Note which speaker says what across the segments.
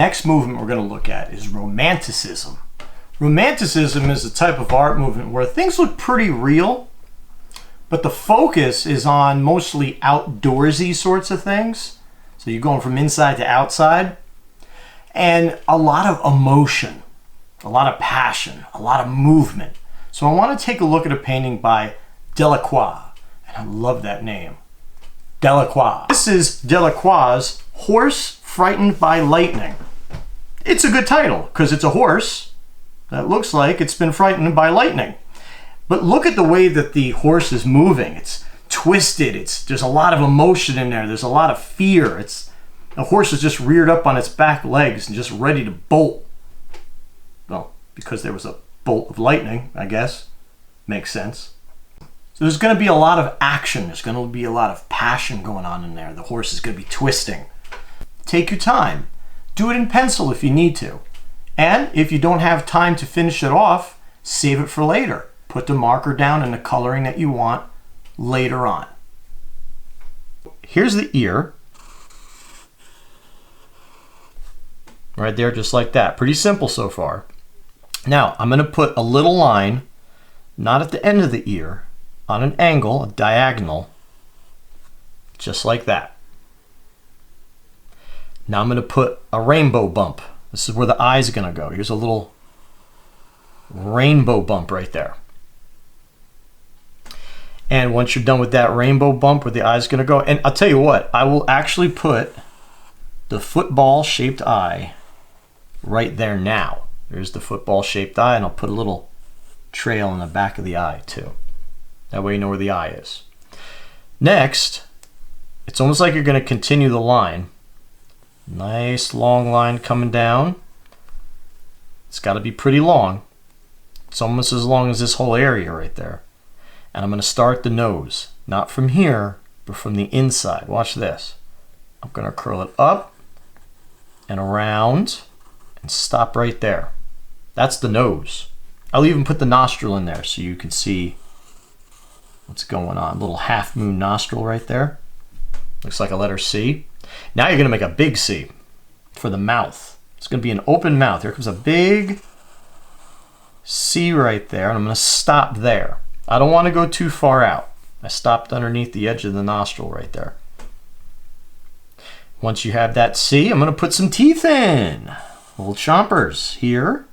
Speaker 1: Next movement we're going to look at is Romanticism. Romanticism is a type of art movement where things look pretty real, but the focus is on mostly outdoorsy sorts of things. So you're going from inside to outside, and a lot of emotion, a lot of passion, a lot of movement. So I want to take a look at a painting by Delacroix, and I love that name, Delacroix. This is Delacroix's Horse Frightened by Lightning. It's a good title because it's a horse that looks like it's been frightened by lightning. But look at the way that the horse is moving. It's twisted. There's a lot of emotion in there. There's a lot of fear. The horse is just reared up on its back legs and just ready to bolt. Well, because there was a bolt of lightning, I guess. Makes sense. So there's going to be a lot of action. There's going to be a lot of passion going on in there. The horse is going to be twisting. Take your time. Do it in pencil if you need to. And if you don't have time to finish it off, save it for later. Put the marker down in the coloring that you want later on. Here's the ear. Right there, just like that. Pretty simple so far. Now, I'm going to put a little line, not at the end of the ear, on an angle, a diagonal, just like that. Now I'm going to put a rainbow bump. This is where the eye is going to go. Here's a little rainbow bump right there. And once you're done with that rainbow bump where the eye is going to go, and I'll tell you what, I will actually put the football-shaped eye right there now. There's the football-shaped eye, and I'll put a little trail in the back of the eye too. That way you know where the eye is. Next, it's almost like you're going to continue the line. Nice long line coming down. It's got to be pretty long. It's almost as long as this whole area right there. And I'm going to start the nose. Not from here, but from the inside. Watch this. I'm going to curl it up and around and stop right there. That's the nose. I'll even put the nostril in there so you can see what's going on. Little half moon nostril right there. Looks like a letter C. Now you're going to make a big C for the mouth. It's going to be an open mouth. Here comes a big C right there, and I'm going to stop there. I don't want to go too far out. I stopped underneath the edge of the nostril right there. Once you have that C, I'm going to put some teeth in. Little chompers here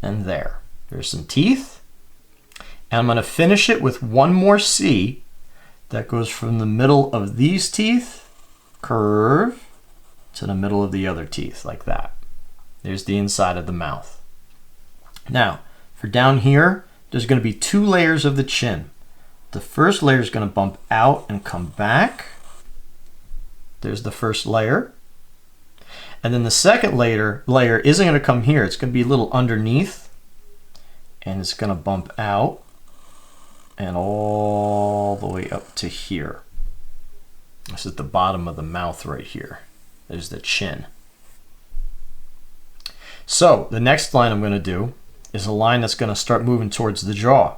Speaker 1: and there. There's some teeth. And I'm going to finish it with one more C that goes from the middle of these teeth, curve, to the middle of the other teeth, like that. There's the inside of the mouth. Now, for down here, there's going to be two layers of the chin. The first layer is going to bump out and come back. There's the first layer. And then the second layer isn't going to come here. It's going to be a little underneath. And it's going to bump out and all the way up to here. This is the bottom of the mouth right here. There's the chin. So the next line I'm going to do is a line that's going to start moving towards the jaw.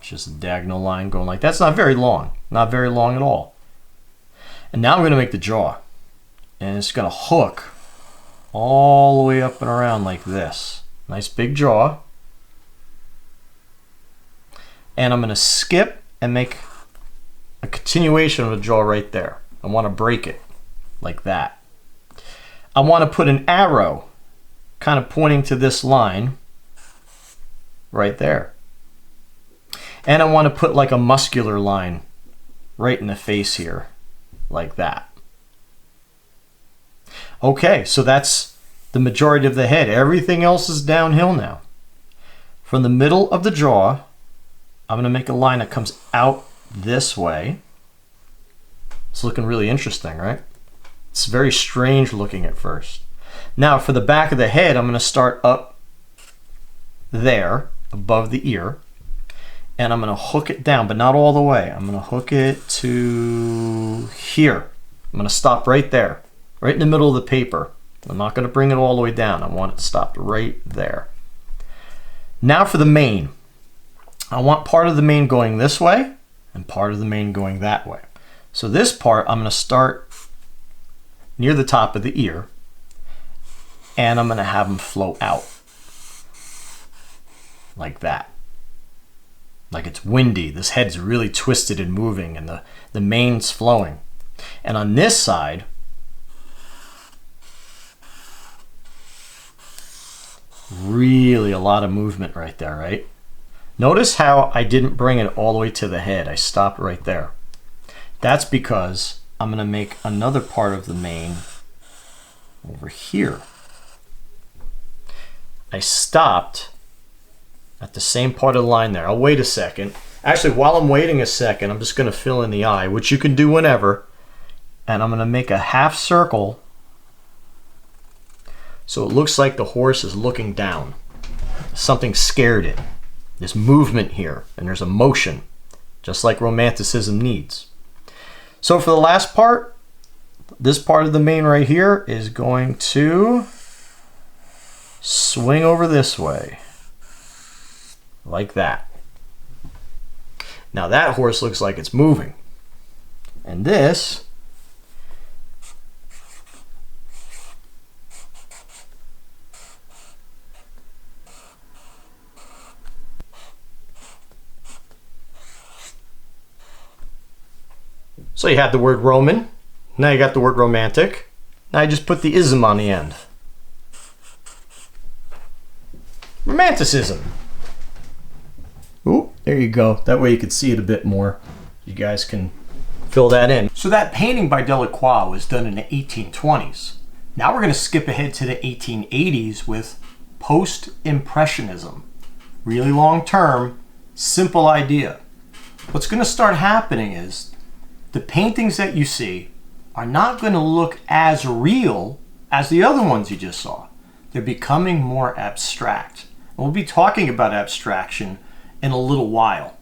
Speaker 1: Just a diagonal line going like that. That's not very long. Not very long at all. And now I'm going to make the jaw. And it's going to hook all the way up and around like this. Nice big jaw. And I'm going to skip and make a continuation of the jaw right there. I want to break it like that. I want to put an arrow kind of pointing to this line right there. And I want to put like a muscular line right in the face here, like that. Okay, so that's the majority of the head. Everything else is downhill now. From the middle of the jaw, I'm going to make a line that comes out this way. It's looking really interesting, right? It's very strange looking at first. Now for the back of the head, I'm going to start up there above the ear. And I'm going to hook it down, but not all the way. I'm going to hook it to here. I'm going to stop right there, right in the middle of the paper. I'm not going to bring it all the way down. I want it stopped right there. Now for the mane. I want part of the mane going this way and part of the mane going that way. So this part, I'm going to start near the top of the ear, and I'm going to have them flow out like that. Like it's windy. This head's really twisted and moving, and the mane's flowing. And on this side, really a lot of movement right there, right? Notice how I didn't bring it all the way to the head. I stopped right there. That's because I'm going to make another part of the mane over here. I stopped at the same part of the line there. I'll wait a second. Actually, while I'm waiting a second, I'm just going to fill in the eye, which you can do whenever. And I'm going to make a half circle so it looks like the horse is looking down. Something scared it. There's movement here, and there's emotion, just like Romanticism needs. So for the last part, this part of the mane right here is going to swing over this way, like that. Now that horse looks like it's moving. And this so you have the word Roman, now you got the word romantic, now I just put the ism on the end. Romanticism. Ooh, there you go. That way you can see it a bit more. You guys can fill that in. So that painting by Delacroix was done in the 1820s. Now we're going to skip ahead to the 1880s with Post-Impressionism. Really long term, simple idea. What's going to start happening is the paintings that you see are not going to look as real as the other ones you just saw. They're becoming more abstract. And we'll be talking about abstraction in a little while.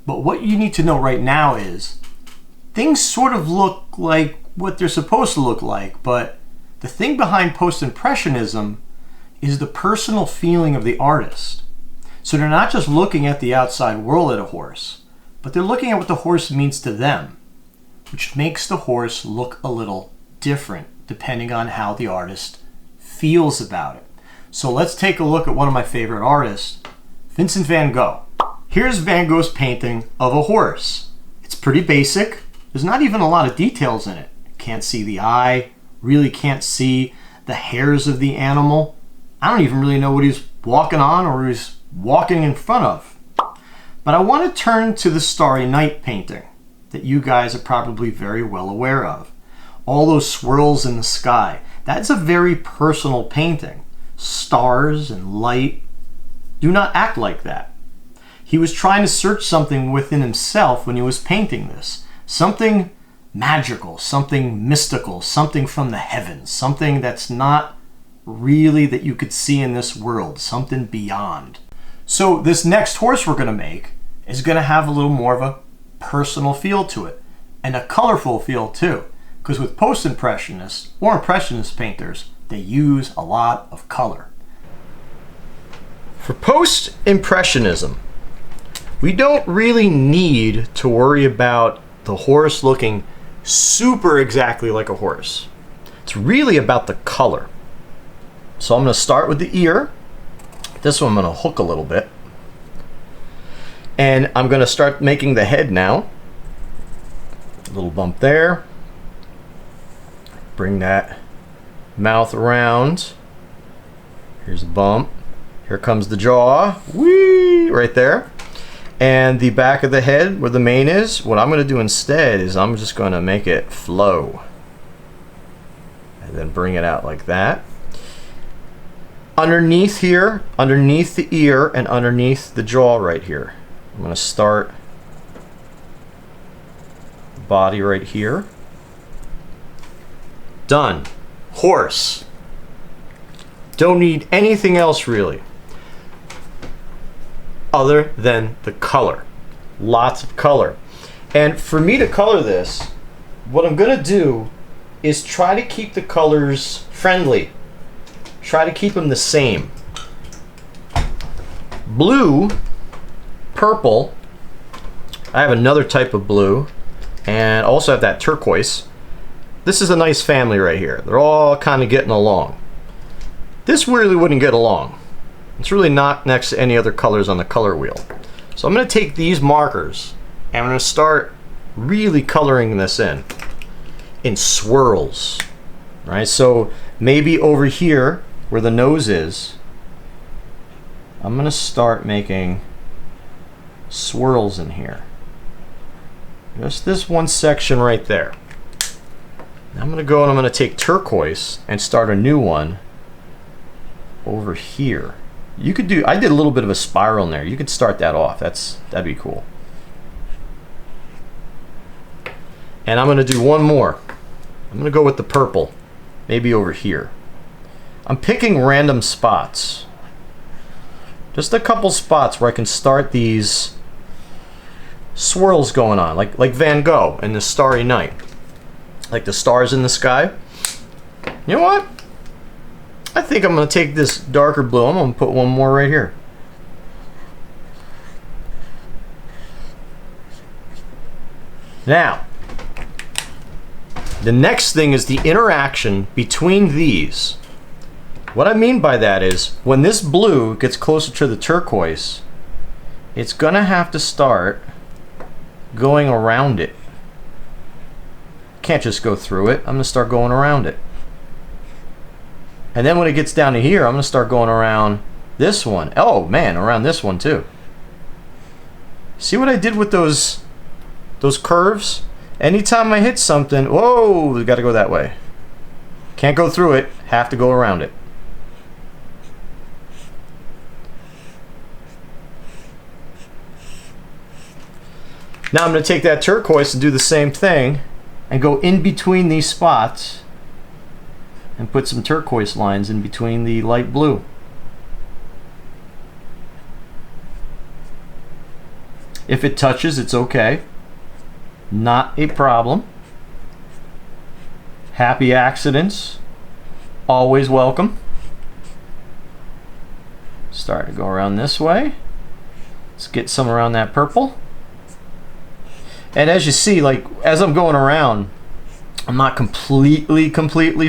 Speaker 1: But what you need to know right now is things sort of look like what they're supposed to look like, but the thing behind Post-Impressionism is the personal feeling of the artist. So they're not just looking at the outside world at a horse, but they're looking at what the horse means to them, which makes the horse look a little different depending on how the artist feels about it. So let's take a look at one of my favorite artists, Vincent Van Gogh. Here's Van Gogh's painting of a horse. It's pretty basic. There's not even a lot of details in it. Can't see the eye, really can't see the hairs of the animal. I don't even really know what he's walking on or he's walking in front of. But I want to turn to the Starry Night painting that you guys are probably very well aware of. All those swirls in the sky. That's a very personal painting. Stars and light do not act like that. He was trying to search something within himself when he was painting this. Something magical, something mystical, something from the heavens, something that's not really that you could see in this world, something beyond. So this next horse we're going to make is going to have a little more of a personal feel to it, and a colorful feel too, because with post-impressionists or impressionist painters, they use a lot of color. For post-impressionism, we don't really need to worry about the horse looking super exactly like a horse. It's really about the color. So I'm going to start with the ear. This one I'm going to hook a little bit. And I'm going to start making the head now. A little bump there. Bring that mouth around. Here's a bump. Here comes the jaw. Whee! Right there. And the back of the head where the mane is, what I'm going to do instead is I'm just going to make it flow. And then bring it out like that. Underneath here, underneath the ear and underneath the jaw right here. I'm going to start the body right here. Done. Horse. Don't need anything else really other than the color. Lots of color. And for me to color this, what I'm going to do is try to keep the colors friendly. Try to keep them the same. Blue, purple, I have another type of blue, and also have that turquoise. this is a nice family right here. They're all kind of getting along. This really wouldn't get along. It's really not next to any other colors on the color wheel. So I'm going to take these markers and I'm going to start really coloring this in swirls. Right? So maybe over here where the nose is, I'm going to start making swirls in here. Just this one section right there. Now I'm going to go and I'm going to take turquoise and start a new one over here. You could do, I did a little bit of a spiral in there. You could start that off. That'd be cool. And I'm going to do one more. I'm going to go with the purple. Maybe over here. I'm picking random spots. Just a couple spots where I can start these swirls going on, like Van Gogh in the Starry Night. Like the stars in the sky. You know what? I think I'm going to take this darker blue. I'm going to put one more right here. Now, the next thing is the interaction between these. What I mean by that is, when this blue gets closer to the turquoise, it's going to have to start going around it. Can't just go through it. I'm going to start going around it. And then when it gets down to here, I'm going to start going around this one. Oh man, around this one too. See what I did with those curves? Anytime I hit something, whoa, we got to go that way. Can't go through it, have to go around it. Now I'm going to take that turquoise and do the same thing and go in between these spots and put some turquoise lines in between the light blue. If it touches, it's okay. Not a problem. Happy accidents, always welcome. Start to go around this way. Let's get some around that purple. And as you see, like as I'm going around, I'm not completely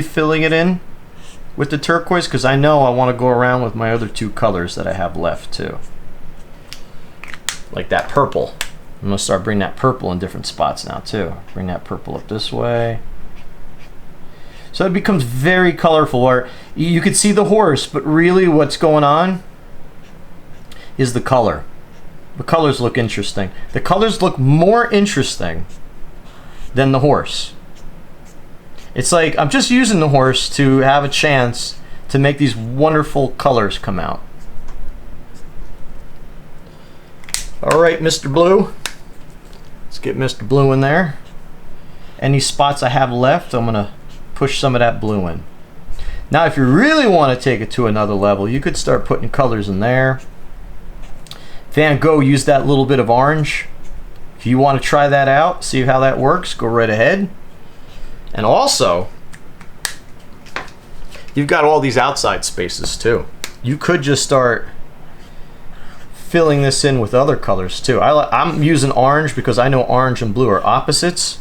Speaker 1: filling it in with the turquoise because I know I want to go around with my other two colors that I have left too. Like that purple. I'm going to start bringing that purple in different spots now too. Bring that purple up this way. So it becomes very colorful where you can see the horse, but really what's going on is the color. The colors look interesting. The colors look more interesting than the horse. It's like I'm just using the horse to have a chance to make these wonderful colors come out. All right, Mr. Blue. Let's get Mr. Blue in there. Any spots I have left, I'm going to push some of that blue in. Now, if you really want to take it to another level, you could start putting colors in there. Van Gogh used that little bit of orange. If you want to try that out, see how that works, go right ahead. And also, you've got all these outside spaces too. You could just start filling this in with other colors too. I'm using orange because I know orange and blue are opposites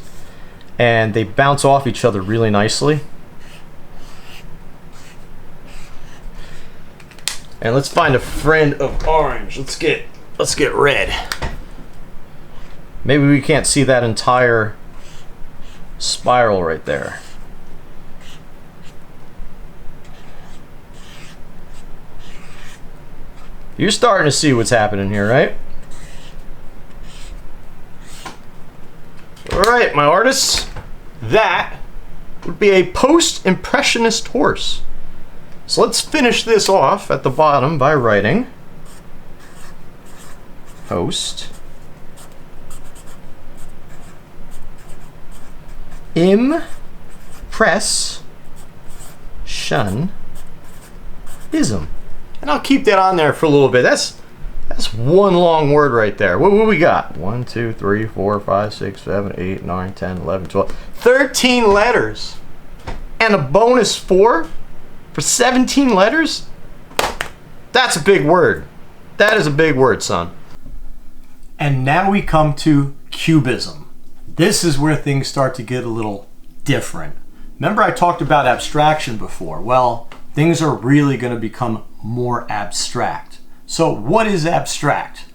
Speaker 1: and they bounce off each other really nicely. And let's find a friend of orange. Let's get red. Maybe we can't see that entire spiral right there. You're starting to see what's happening here, right? All right, my artists, that would be a post-impressionist horse. So let's finish this off at the bottom by writing Post-Impressionism. And I'll keep that on there for a little bit. That's one long word right there. What we got? 1, 2, 3, 4, 5, 6, 7, 8, 9, 10, 11, 12. 13 letters. And a bonus 4 for 17 letters? That's a big word. That is a big word, son. And now we come to Cubism. This is where things start to get a little different. Remember I talked about abstraction before. Well, things are really going to become more abstract. So what is abstract?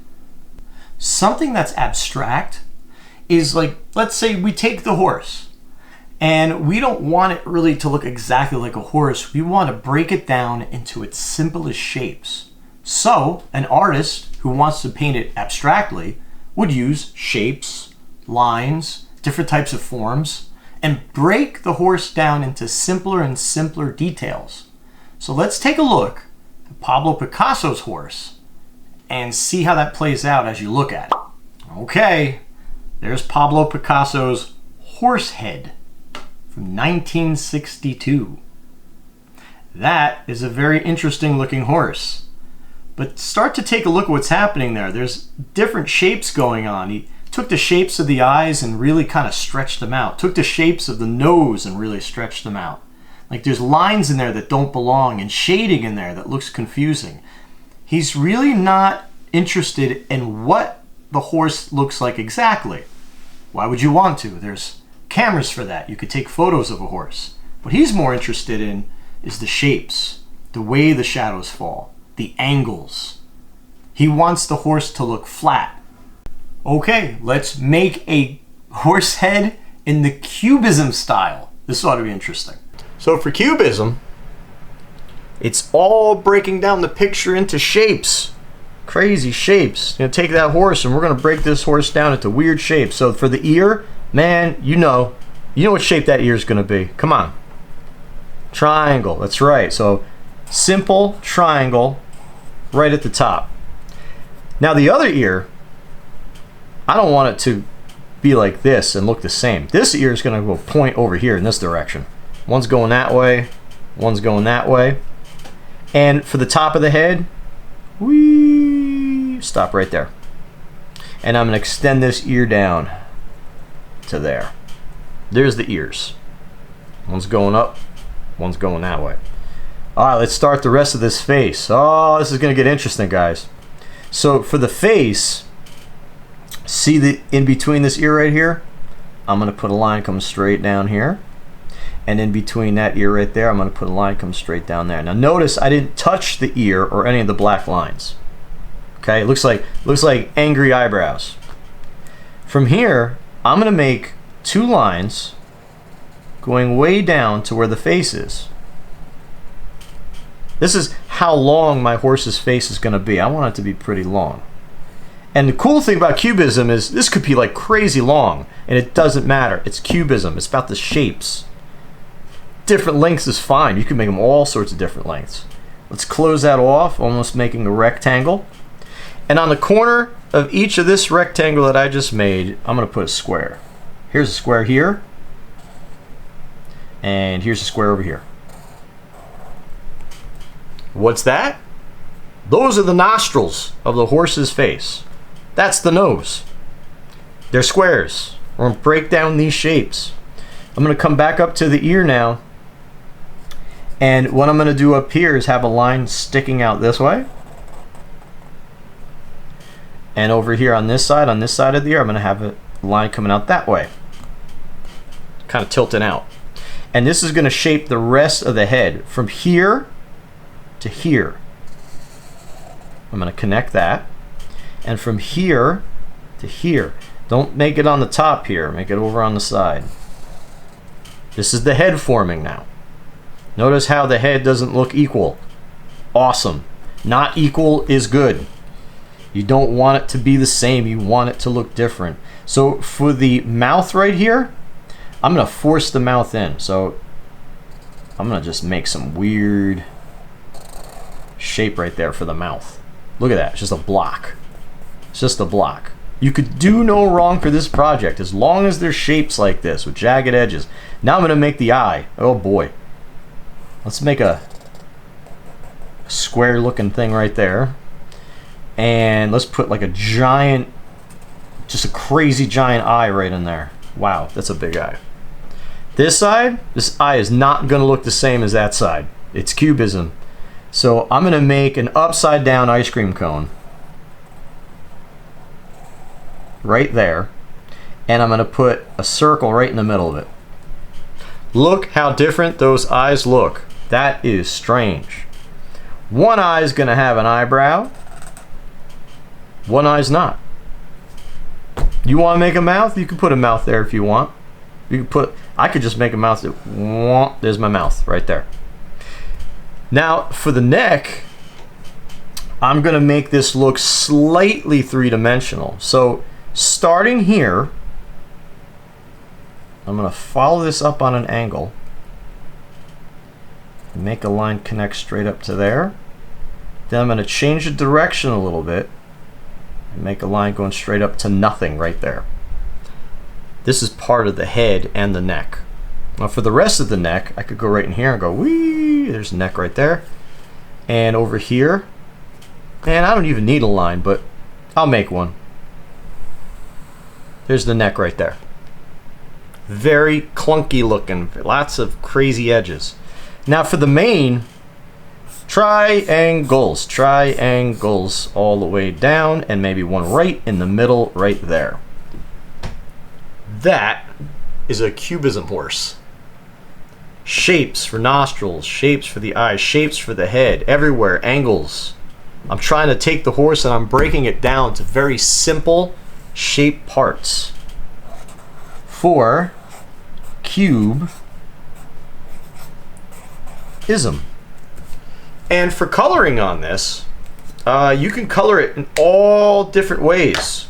Speaker 1: Something that's abstract is like, let's say we take the horse and we don't want it really to look exactly like a horse. We want to break it down into its simplest shapes. So an artist who wants to paint it abstractly would use shapes, lines, different types of forms, and break the horse down into simpler and simpler details. So let's take a look at Pablo Picasso's horse and see how that plays out as you look at it. Okay, there's Pablo Picasso's horse head from 1962. That is a very interesting looking horse. But start to take a look at what's happening there. There's different shapes going on. He took the shapes of the eyes and really kind of stretched them out. Took the shapes of the nose and really stretched them out. Like there's lines in there that don't belong and shading in there that looks confusing. He's really not interested in what the horse looks like exactly. Why would you want to? There's cameras for that. You could take photos of a horse. What he's more interested in is the shapes, the way the shadows fall, the angles. He wants the horse to look flat. Okay, let's make a horse head in the Cubism style. This ought to be interesting. So for Cubism, it's all breaking down the picture into shapes. Crazy shapes. You're gonna take that horse and we're gonna break this horse down into weird shapes. So for the ear, man, you know what shape that ear is gonna be. Come on. Triangle, that's right. So simple triangle right at the top. Now the other ear, I don't want it to be like this and look the same. This ear is gonna go point over here in this direction. One's going that way, one's going that way. And for the top of the head, we stop right there. And I'm gonna extend this ear down to there. There's the ears. One's going up, one's going that way. All right, let's start the rest of this face. Oh, this is gonna get interesting, guys. So for the face, see the in between this ear right here? I'm gonna put a line coming straight down here. And in between that ear right there, I'm gonna put a line coming straight down there. Now notice I didn't touch the ear or any of the black lines. Okay, it looks like angry eyebrows. From here, I'm gonna make two lines going way down to where the face is. This is how long my horse's face is gonna be. I want it to be pretty long. And the cool thing about Cubism is this could be like crazy long, and it doesn't matter. It's Cubism. It's about the shapes. Different lengths is fine. You can make them all sorts of different lengths. Let's close that off, almost making a rectangle. And on the corner of each of this rectangle that I just made, I'm gonna put a square. Here's a square here, and here's a square over here. What's that? Those are the nostrils of the horse's face. That's the nose. They're squares. We're gonna break down these shapes. I'm gonna come back up to the ear now. And what I'm gonna do up here is have a line sticking out this way. And over here on this side of the ear, I'm gonna have a line coming out that way. Kind of tilting out. And this is gonna shape the rest of the head from here to here. I'm gonna connect that. And from here to here. Don't make it on the top here, make it over on the side. This is the head forming now. Notice how the head doesn't look equal. Awesome. Not equal is good. You don't want it to be the same, you want it to look different. So for the mouth right here, I'm gonna force the mouth in. So I'm gonna just make some weird shape right there for the mouth. Look at that, it's just a block. It's just a block. You could do no wrong for this project as long as there's shapes like this with jagged edges. Now I'm gonna make the eye. Oh boy. Let's make a square looking thing right there. And let's put like a giant, just a crazy giant eye right in there. Wow, that's a big eye. This side, this eye is not gonna look the same as that side. It's Cubism. So I'm gonna make an upside down ice cream cone. Right there. And I'm gonna put a circle right in the middle of it. Look how different those eyes look. That is strange. One eye is going to have an eyebrow. One eye's not. You want to make a mouth? You can put a mouth there if you want. You can put. I could just make a mouth. There's my mouth right there. Now for the neck, I'm going to make this look slightly three-dimensional. So starting here, I'm going to follow this up on an angle. Make a line connect straight up to there. Then I'm going to change the direction a little bit and make a line going straight up to nothing right there. This is part of the head and the neck. Now for the rest of the neck, I could go right in here and go, whee, there's the neck right there. And over here, and I don't even need a line, but I'll make one. There's the neck right there. Very clunky looking, lots of crazy edges. Now for the mane, triangles all the way down, and maybe one right in the middle right there. That is a Cubism horse. Shapes for nostrils, shapes for the eyes, shapes for the head, everywhere, angles. I'm trying to take the horse and I'm breaking it down to very simple shape parts for Cubism. And for coloring on this, you can color it in all different ways.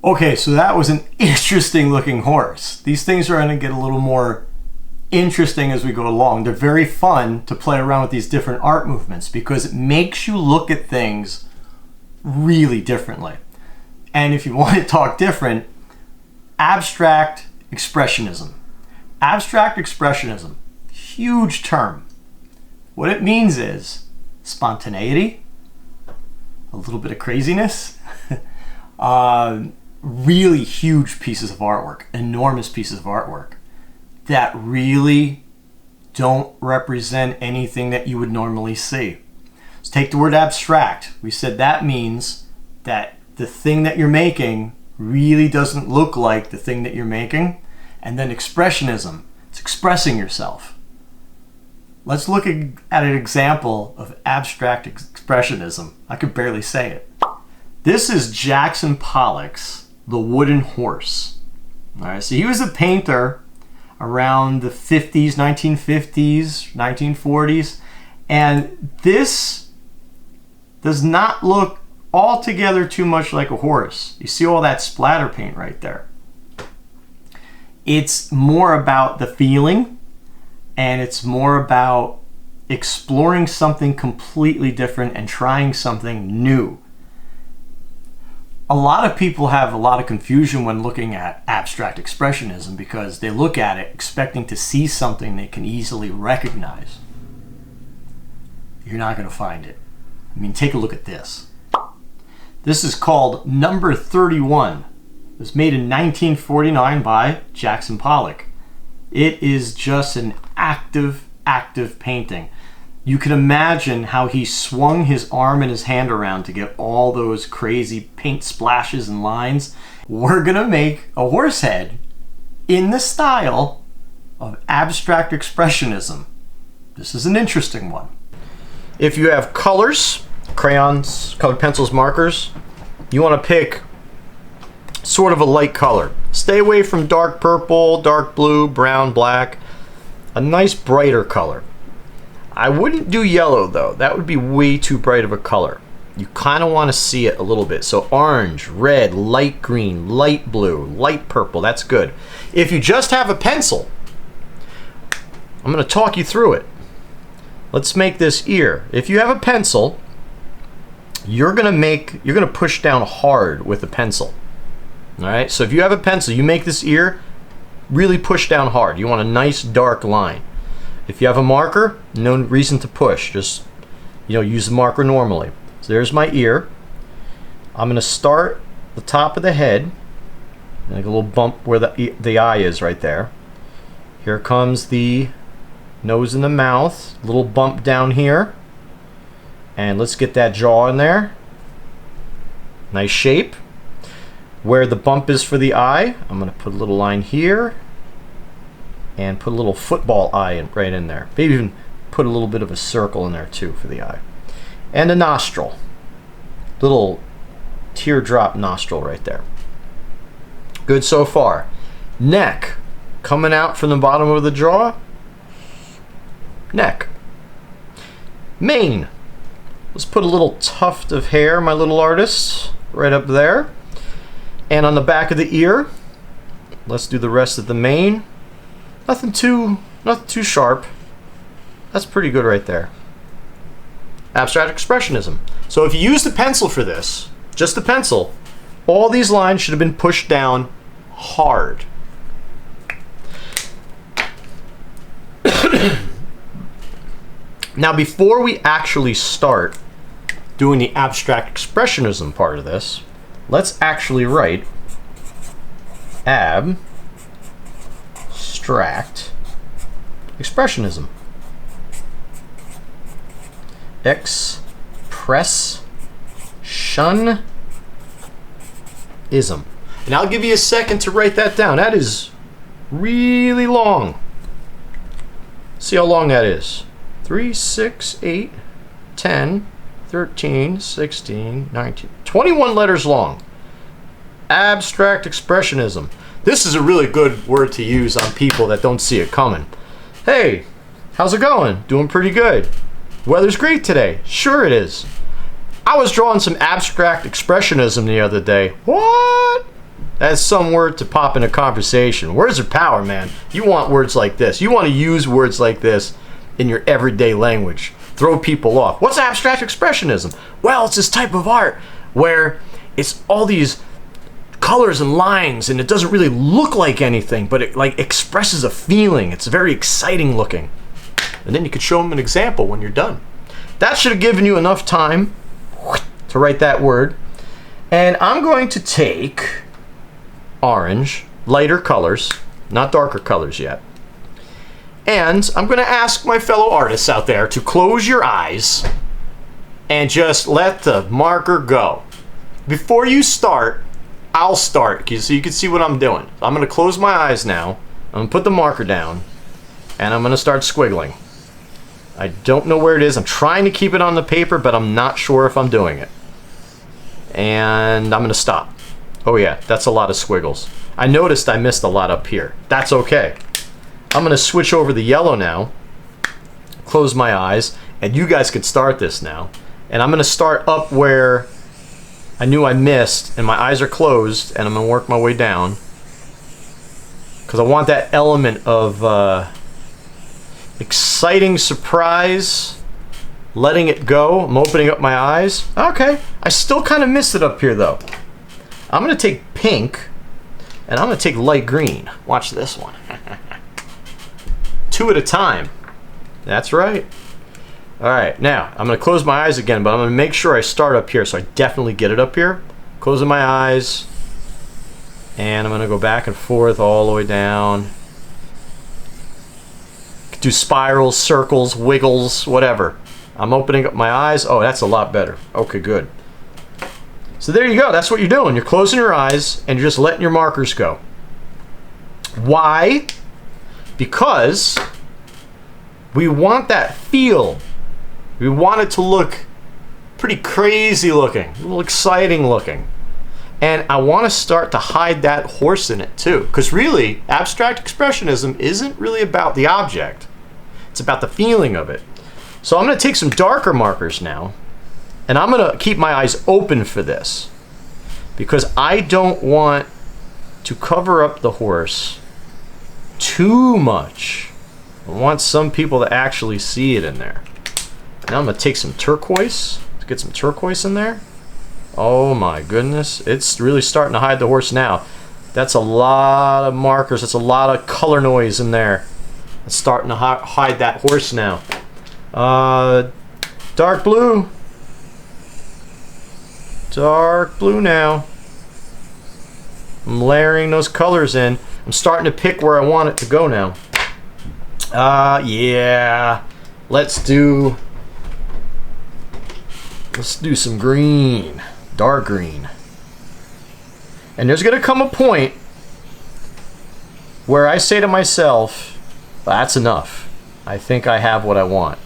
Speaker 1: Okay, so that was an interesting looking horse. These things are going to get a little more interesting as we go along. They're very fun to play around with these different art movements because it makes you look at things really differently. And if you want to talk different, abstract expressionism. Abstract expressionism, huge term. What it means is spontaneity, a little bit of craziness, really huge pieces of artwork, enormous pieces of artwork that really don't represent anything that you would normally see. Let's take the word abstract. We said that means that the thing that you're making really doesn't look like the thing that you're making. And then expressionism, it's expressing yourself. Let's look at an example of abstract expressionism. I could barely say it. This is Jackson Pollock's The Wooden Horse. All right, so he was a painter around the 50s, 1950s, 1940s, and this does not look altogether too much like a horse. You see all that splatter paint right there. It's more about the feeling, and it's more about exploring something completely different and trying something new. A lot of people have a lot of confusion when looking at abstract expressionism because they look at it expecting to see something they can easily recognize. You're not going to find it. I mean, take a look at this. This is called Number 31. It was made in 1949 by Jackson Pollock. It is just an active painting. You can imagine how he swung his arm and his hand around to get all those crazy paint splashes and lines. We're gonna make a horse head in the style of abstract expressionism. This is an interesting one. If you have colors, crayons, colored pencils, markers, you want to pick sort of a light color. Stay away from dark purple, dark blue, brown, black. A nice brighter color. I wouldn't do yellow though. That would be way too bright of a color. You kind of want to see it a little bit. So orange, red, light green, light blue, light purple. That's good. If you just have a pencil, I'm going to talk you through it. Let's make this ear. If you have a pencil, you're going to push down hard with a pencil. All right? So if you have a pencil, you make this ear, really push down hard. You want a nice dark line. If you have a marker, no reason to push. Just, use the marker normally. So there's my ear. I'm going to start the top of the head, like a little bump where the eye is right there. Here comes the nose and the mouth, little bump down here. And let's get that jaw in there. Nice shape. Where the bump is for the eye, I'm going to put a little line here and put a little football eye right in there. Maybe even put a little bit of a circle in there too for the eye. And a nostril. Little teardrop nostril right there. Good so far. Neck. Coming out from the bottom of the jaw. Neck. Mane. Let's put a little tuft of hair, my little artist, right up there. And on the back of the ear, let's do the rest of the mane. Nothing too sharp. That's pretty good right there. Abstract Expressionism. So if you use the pencil for this, just the pencil, all these lines should have been pushed down hard. Now, before we actually start doing the Abstract Expressionism part of this, let's actually write Abstract Expressionism. Expressionism. And I'll give you a second to write that down. That is really long. See how long that is. 3, 6, 8, 10, 13, 16, 19, 21 letters long. Abstract Expressionism. This is a really good word to use on people that don't see it coming. Hey, how's it going? Doing pretty good. Weather's great today. Sure it is. I was drawing some Abstract Expressionism the other day. What? That's some word to pop in a conversation. Words are power, man. You want words like this. You want to use words like this in your everyday language. Throw people off. What's Abstract Expressionism? Well, it's this type of art where it's all these colors and lines and it doesn't really look like anything, but it like expresses a feeling. It's very exciting looking. And then you could show them an example when you're done. That should have given you enough time to write that word. And I'm going to take orange, lighter colors, not darker colors yet. And I'm going to ask my fellow artists out there to close your eyes and just let the marker go. Before you start, I'll start so you can see what I'm doing. I'm going to close my eyes now. I'm going to put the marker down and I'm going to start squiggling. I don't know where it is. I'm trying to keep it on the paper, but I'm not sure if I'm doing it. And I'm going to stop. Oh yeah, that's a lot of squiggles. I noticed I missed a lot up here. That's okay. I'm going to switch over the yellow now, close my eyes, and you guys can start this now. And I'm going to start up where I knew I missed, and my eyes are closed, and I'm going to work my way down. Because I want that element of exciting surprise, letting it go. I'm opening up my eyes. Okay, I still kind of missed it up here though. I'm going to take pink, and I'm going to take light green. Watch this one. 2 at a time. That's right. All right, now I'm going to close my eyes again, but I'm going to make sure I start up here so I definitely get it up here. Closing my eyes, and I'm going to go back and forth all the way down. Do spirals, circles, wiggles, whatever. I'm opening up my eyes. Oh, that's a lot better. Okay, good. So there you go. That's what you're doing. You're closing your eyes and you're just letting your markers go. Why? Because we want that feel. We want it to look pretty crazy looking, a little exciting looking. And I want to start to hide that horse in it too. Because really, Abstract Expressionism isn't really about the object. It's about the feeling of it. So I'm going to take some darker markers now. And I'm going to keep my eyes open for this. Because I don't want to cover up the horse too much. I want some people to actually see it in there. Now I'm going to take some turquoise. Let's get some turquoise in there. Oh my goodness. It's really starting to hide the horse now. That's a lot of markers. That's a lot of color noise in there. It's starting to hide that horse now. Dark blue. Dark blue now. I'm layering those colors in. I'm starting to pick where I want it to go now. Yeah. Let's do some green. Dark green. And there's going to come a point where I say to myself,
Speaker 2: That's enough. I think I have what I want.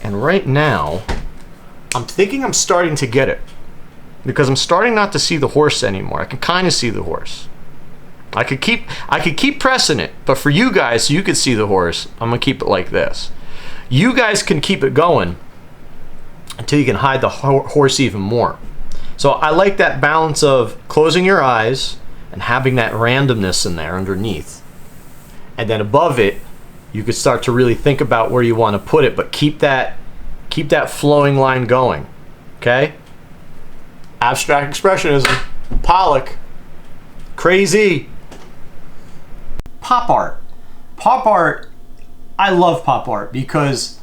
Speaker 2: And right now, I'm thinking I'm starting to get it. Because I'm starting not to see the horse anymore. I can kind of see the horse. I could keep pressing it, but for you guys, so you could see the horse, I'm gonna keep it like this. You guys can keep it going until you can hide the horse even more. So I like that balance of closing your eyes and having that randomness in there underneath. And then above it, you could start to really think about where you want to put it, but keep that flowing line going. Okay? Abstract Expressionism, Pollock, crazy.
Speaker 1: Pop art. Pop art, I love pop art because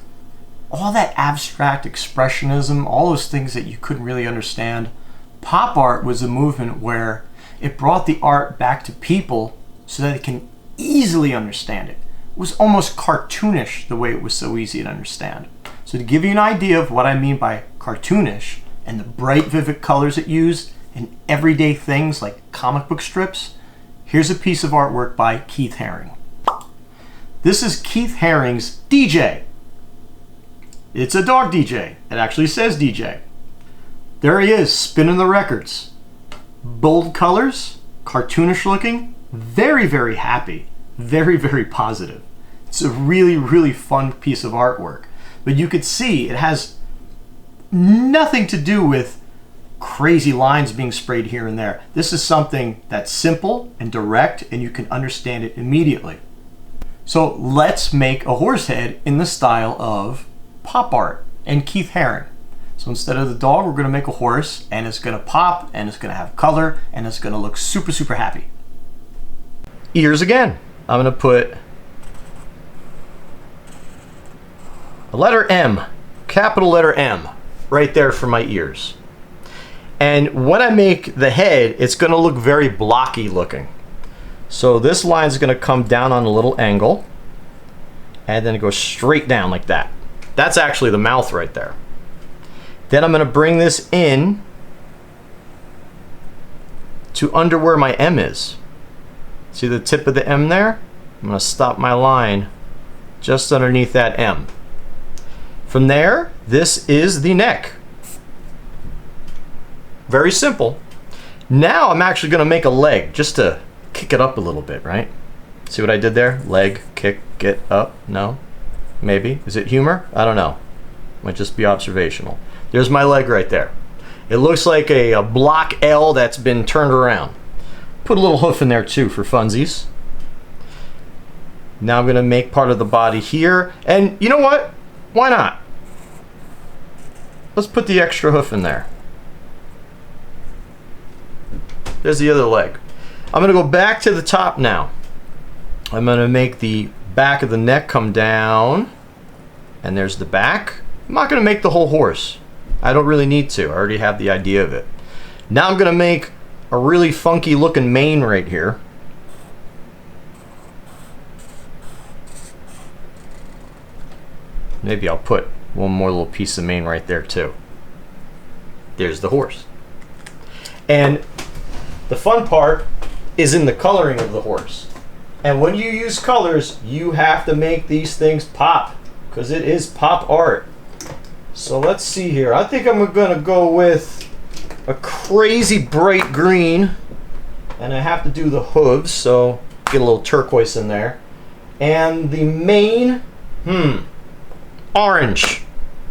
Speaker 1: all that abstract expressionism, all those things that you couldn't really understand, pop art was a movement where it brought the art back to people so that they can easily understand it. It was almost cartoonish the way it was so easy to understand. So to give you an idea of what I mean by cartoonish and the bright, vivid colors it used in everyday things like comic book strips, here's a piece of artwork by Keith Haring. This is Keith Haring's DJ. It's a dog DJ. It actually says DJ. There he is, spinning the records. Bold colors, cartoonish looking, very, very happy, very, very positive. It's a really, really fun piece of artwork. But you could see it has nothing to do with crazy lines being sprayed here and there. This is something that's simple and direct, and you can understand it immediately. So let's make a horse head in the style of pop art and Keith Haring. So instead of the dog, we're going to make a horse, and it's going to pop, and it's going to have color, and it's going to look super, super happy.
Speaker 2: Ears again. I'm going to put a letter M, capital letter M, right there for my ears. And when I make the head, it's going to look very blocky looking. So this line is going to come down on a little angle, and then it goes straight down like that. That's actually the mouth right there. Then I'm going to bring this in to under where my M is. See the tip of the M there? I'm going to stop my line just underneath that M. From there, this is the neck. Very simple. Now I'm actually going to make a leg just to kick it up a little bit, right? See what I did there? Leg, kick, get up. No? Maybe. Is it humor? I don't know. Might just be observational. There's my leg right there. It looks like a block L that's been turned around. Put a little hoof in there too for funsies. Now I'm going to make part of the body here. And you know what? Why not? Let's put the extra hoof in there. There's the other leg. I'm going to go back to the top now. I'm going to make the back of the neck come down. And there's the back. I'm not going to make the whole horse. I don't really need to. I already have the idea of it. Now I'm going to make a really funky looking mane right here. Maybe I'll put one more little piece of mane right there too. There's the horse. And the fun part is in the coloring of the horse. And when you use colors, you have to make these things pop, because it is pop art. So let's see here. I think I'm going to go with a crazy bright green. And I have to do the hooves, so get a little turquoise in there. And the mane, orange.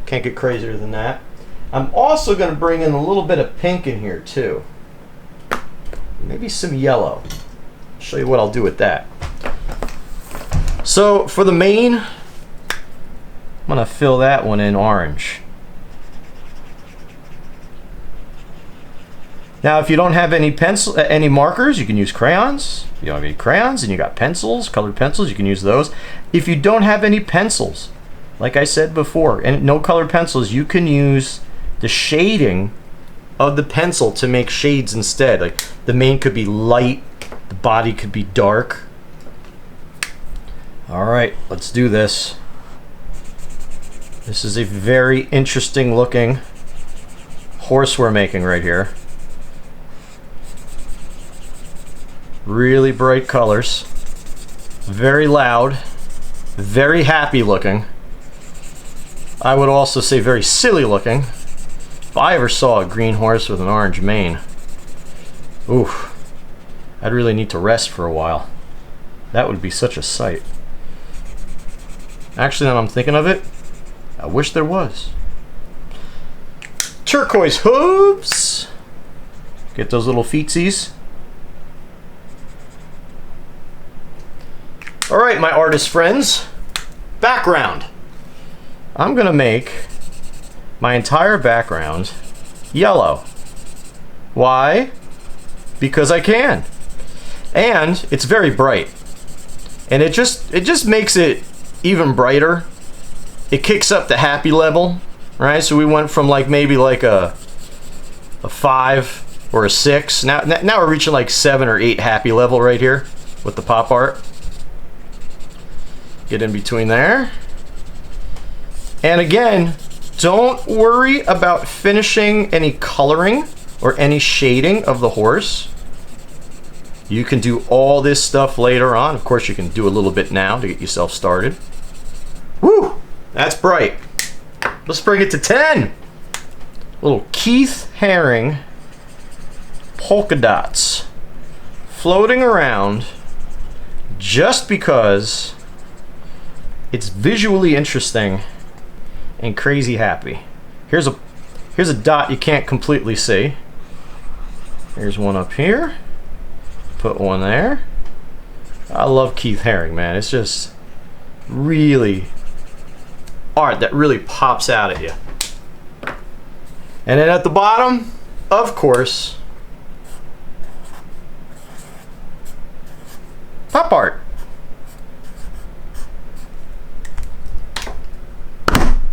Speaker 2: Can't get crazier than that. I'm also going to bring in a little bit of pink in here too. Maybe some yellow. I'll show you what I'll do with that. So for the mane, I'm going to fill that one in orange. Now if you don't have any markers, you can use crayons. If you don't have any crayons and you got pencils, colored pencils, you can use those. If you don't have any pencils, like I said before, and no colored pencils, you can use the shading of the pencil to make shades instead. Like the mane could be light, the body could be dark. All right, let's do this. This is a very interesting looking horse we're making right here. Really bright colors, very loud. Very happy looking. I would also say very silly looking. If I ever saw a green horse with an orange mane, oof, I'd really need to rest for a while. That would be such a sight. Actually, now I'm thinking of it, I wish there was. Turquoise hooves. Get those little feetsies. All right, my artist friends. Background. I'm gonna make my entire background yellow. Why? Because I can. And it's very bright. And it just makes it even brighter. It kicks up the happy level, right? So we went from like maybe like a 5 or a 6. Now we're reaching like 7 or 8 happy level right here with the pop art. Get in between there. And again, don't worry about finishing any coloring or any shading of the horse. You can do all this stuff later on. Of course, you can do a little bit now to get yourself started. Woo! That's bright. Let's bring it to 10. Little Keith Haring polka dots floating around just because it's visually interesting and crazy happy. Here's a dot you can't completely see. Here's one up here. Put one there. I love Keith Haring, man. It's just really art that really pops out at you. And then at the bottom, of course, pop art.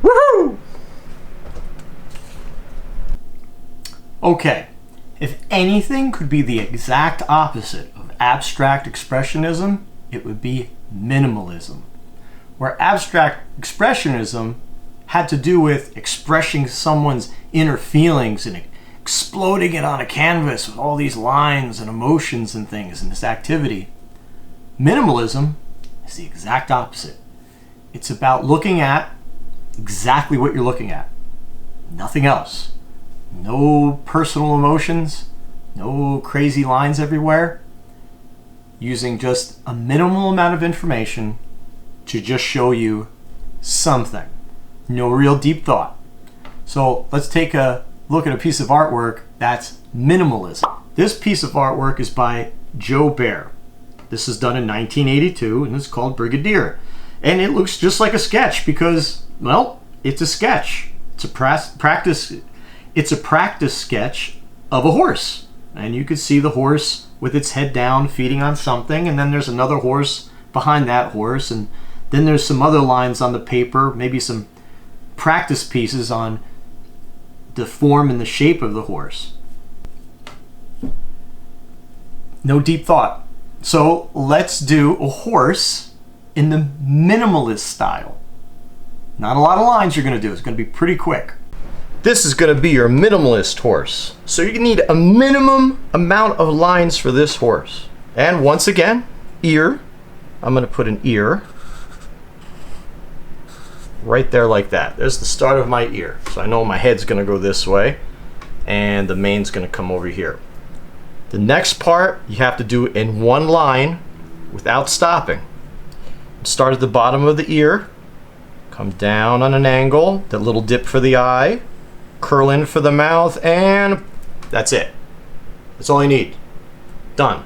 Speaker 2: Woohoo!
Speaker 1: Okay, if anything could be the exact opposite of abstract expressionism, it would be minimalism. Where abstract expressionism had to do with expressing someone's inner feelings and exploding it on a canvas with all these lines and emotions and things in this activity, minimalism is the exact opposite. It's about looking at exactly what you're looking at. Nothing else. No personal emotions, no crazy lines everywhere. Using just a minimal amount of information to just show you something. No real deep thought. So let's take a look at a piece of artwork that's minimalism. This piece of artwork is by Joe Bear. This is done in 1982 and it's called Brigadier. And it looks just like a sketch because, well, it's a sketch. It's a practice sketch of a horse. And you can see the horse with its head down feeding on something, and then there's another horse behind that horse, and then there's some other lines on the paper, maybe some practice pieces on the form and the shape of the horse. No deep thought. So let's do a horse in the minimalist style. Not a lot of lines you're going to do. It's going to be pretty quick.
Speaker 2: This is going to be your minimalist horse. So you need a minimum amount of lines for this horse. And once again, ear. I'm going to put an ear right there like that. There's the start of my ear. So I know my head's going to go this way and the mane's going to come over here. The next part you have to do in one line without stopping. Start at the bottom of the ear, come down on an angle, that little dip for the eye, curl in for the mouth, and that's it. That's all you need. Done.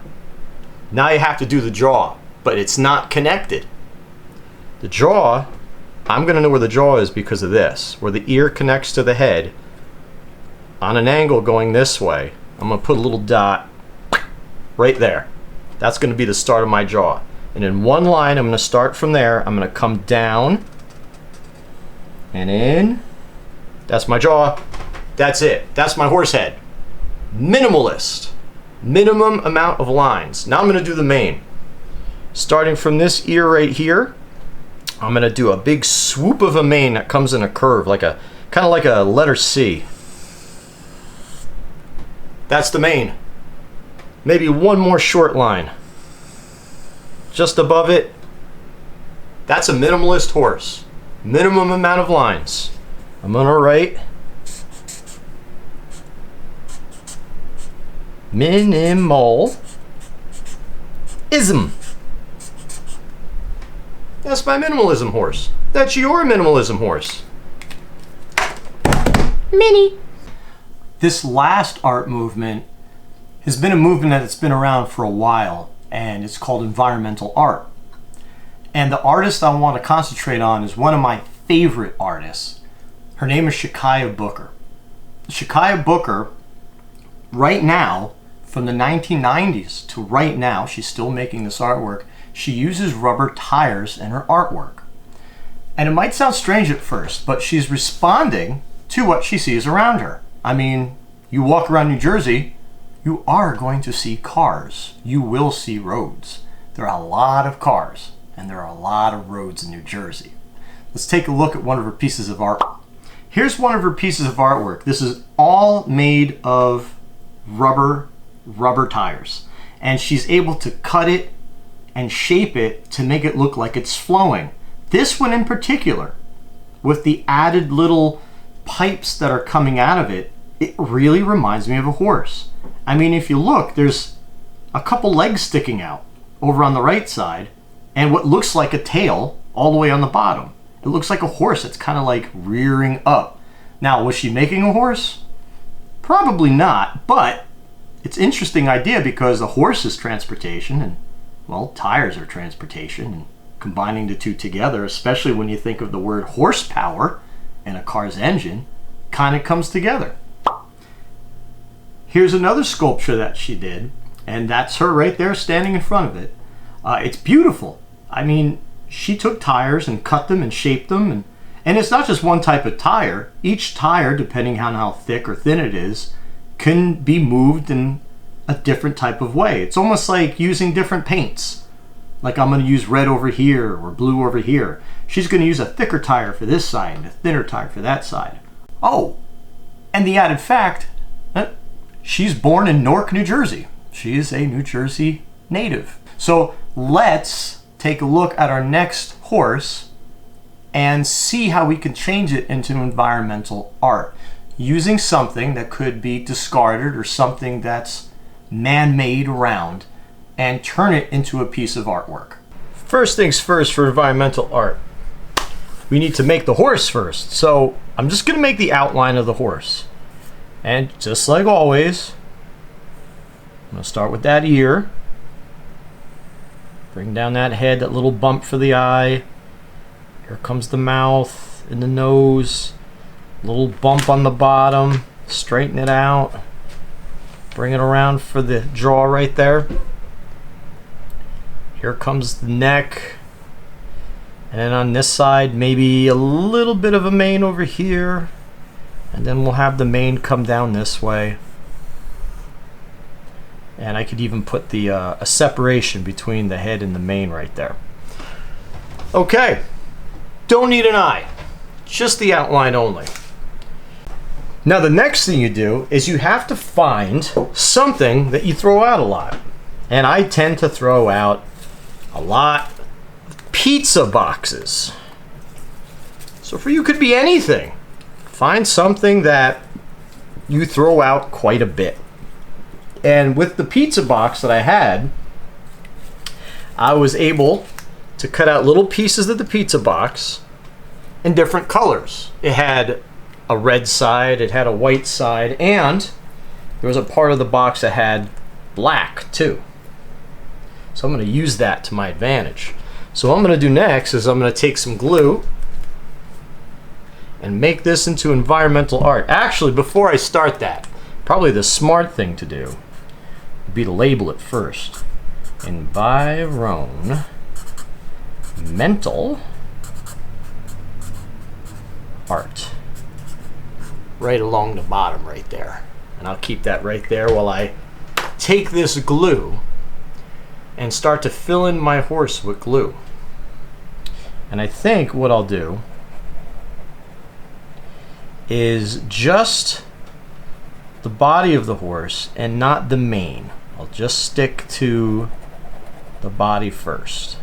Speaker 2: Now you have to do the jaw, but it's not connected. The jaw, I'm going to know where the jaw is because of this. Where the ear connects to the head, on an angle going this way, I'm going to put a little dot right there. That's going to be the start of my jaw. And in one line, I'm going to start from there. I'm going to come down and in. That's my jaw. That's it. That's my horse head. Minimalist. Minimum amount of lines. Now I'm going to do the mane. Starting from this ear right here, I'm going to do a big swoop of a mane that comes in a curve, like a kind of like a letter C. That's the mane. Maybe one more short line. Just above it, That's a minimalist horse. Minimum amount of lines. I'm gonna write Minimalism. That's my minimalism horse. That's your minimalism horse. Mini.
Speaker 1: This last art movement has been a movement that's been around for a while, and it's called environmental art. And the artist I want to concentrate on is one of my favorite artists. Her name is Shekiah Booker. Shekiah Booker, right now, from the 1990s to right now, she's still making this artwork. She uses rubber tires in her artwork. And it might sound strange at first, but she's responding to what she sees around her. I mean, you walk around New Jersey, you are going to see cars. You will see roads. There are a lot of cars, and there are a lot of roads in New Jersey. Let's take a look at one of her pieces of art. Here's one of her pieces of artwork. This is all made of rubber tires. And she's able to cut it and shape it to make it look like it's flowing. This one in particular, with the added little pipes that are coming out of it, it really reminds me of a horse. I mean, if you look, there's a couple legs sticking out over on the right side, and what looks like a tail all the way on the bottom. It looks like a horse that's kind of like rearing up. Now, was she making a horse? Probably not, but it's an interesting idea because a horse is transportation, and, well, tires are transportation, and combining the two together, especially when you think of the word horsepower and a car's engine, kind of comes together. Here's another sculpture that she did, and that's her right there standing in front of it. It's beautiful. I mean, she took tires and cut them and shaped them, and it's not just one type of tire. Each tire, depending on how thick or thin it is, can be moved in a different type of way. It's almost like using different paints. Like I'm going to use red over here or blue over here. She's going to use a thicker tire for this side and a thinner tire for that side. Oh, and the added fact, she's born in Newark, New Jersey. She is a New Jersey native. So let's take a look at our next horse and see how we can change it into environmental art using something that could be discarded or something that's man-made around and turn it into a piece of artwork.
Speaker 2: First things first for environmental art. We need to make the horse first. So I'm just going to make the outline of the horse. And just like always, I'm going to start with that ear. Bring down that head, that little bump for the eye. Here comes the mouth and the nose. Little bump on the bottom. Straighten it out. Bring it around for the jaw right there. Here comes the neck. And then on this side, maybe a little bit of a mane over here. And then we'll have the mane come down this way. And I could even put the a separation between the head and the mane right there. Okay, don't need an eye, just the outline only. Now the next thing you do is you have to find something that you throw out a lot. And I tend to throw out a lot of pizza boxes. So for you, could be anything. Find something that you throw out quite a bit. And with the pizza box that I had, I was able to cut out little pieces of the pizza box in different colors. It had a red side, it had a white side, and there was a part of the box that had black too. So I'm going to use that to my advantage. So what I'm going to do next is I'm going to take some glue and make this into environmental art. Actually, before I start that, probably the smart thing to do would be to label it first. Environmental art. Right along the bottom right there. And I'll keep that right there while I take this glue and start to fill in my horse with glue. And I think what I'll do is just the body of the horse and not the mane. I'll just stick to the body first.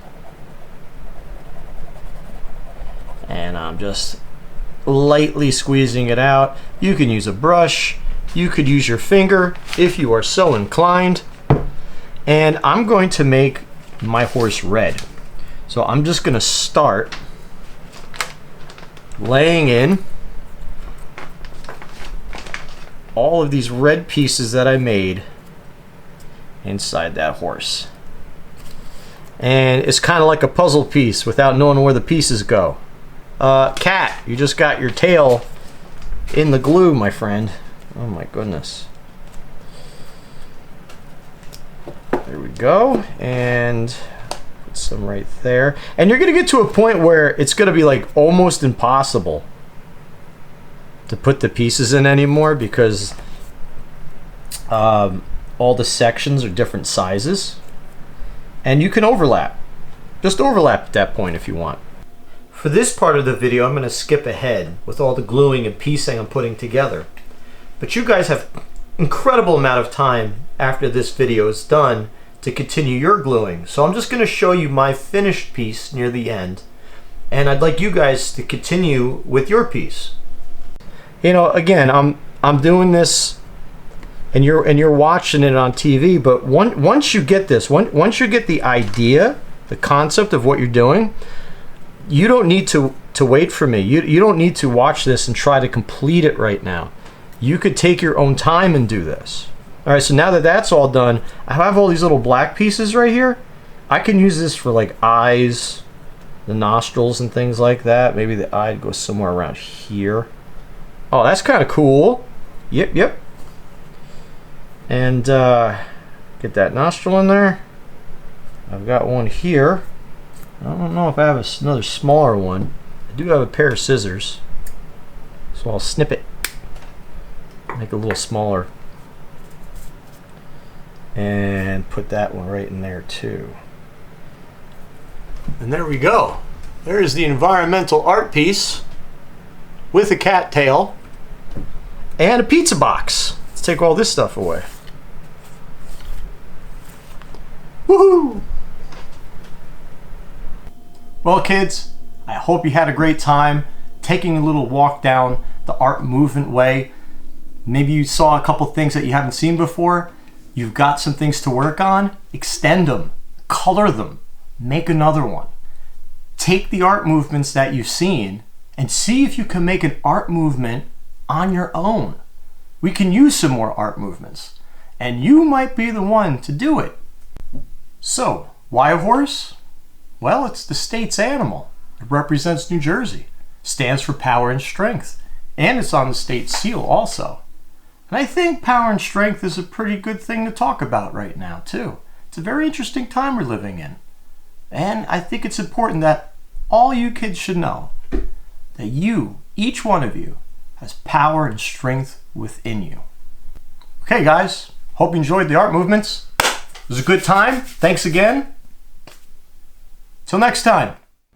Speaker 2: And I'm just lightly squeezing it out. You can use a brush. You could use your finger if you are so inclined. And I'm going to make my horse red. So I'm just going to start laying in all of these red pieces that I made inside that horse. And it's kind of like a puzzle piece without knowing where the pieces go. Cat, you just got your tail in the glue, my friend. Oh my goodness. There we go. And put some right there. And you're going to get to a point where it's going to be like almost impossible to put the pieces in anymore because all the sections are different sizes. And you can overlap. Just overlap at that point if you want. For this part of the video, I'm going to skip ahead with all the gluing and piecing I'm putting together. But you guys have incredible amount of time after this video is done to continue your gluing. So I'm just going to show you my finished piece near the end. And I'd like you guys to continue with your piece. You know, again, I'm doing this and you're watching it on TV, but once you get this, once you get the idea, the concept of what you're doing, you don't need to wait for me. You don't need to watch this and try to complete it right now. You could take your own time and do this. All right, so now that that's all done, I have all these little black pieces right here. I can use this for like eyes, the nostrils and things like that. Maybe the eye goes somewhere around here. Oh, that's kind of cool. Yep. And get that nostril in there. I've got one here. I don't know if I have another smaller one. I do have a pair of scissors, so I'll snip it, make it a little smaller, and put that one right in there too. And there we go. There's the environmental art piece with a cat tail and a pizza box. Let's take all this stuff away. Woohoo! Well, kids, I hope you had a great time taking a little walk down the art movement way. Maybe you saw a couple things that you haven't seen before. You've got some things to work on. Extend them, color them, make another one. Take the art movements that you've seen and see if you can make an art movement on your own. We can use some more art movements, and you might be the one to do it. So, why a horse? Well, it's the state's animal. It represents New Jersey, stands for power and strength, and it's on the state seal also. And I think power and strength is a pretty good thing to talk about right now, too. It's a very interesting time we're living in. And I think it's important that all you kids should know that you, each one of you, has power and strength within you. Okay, guys, hope you enjoyed the art movements. It was a good time. Thanks again. Till next time.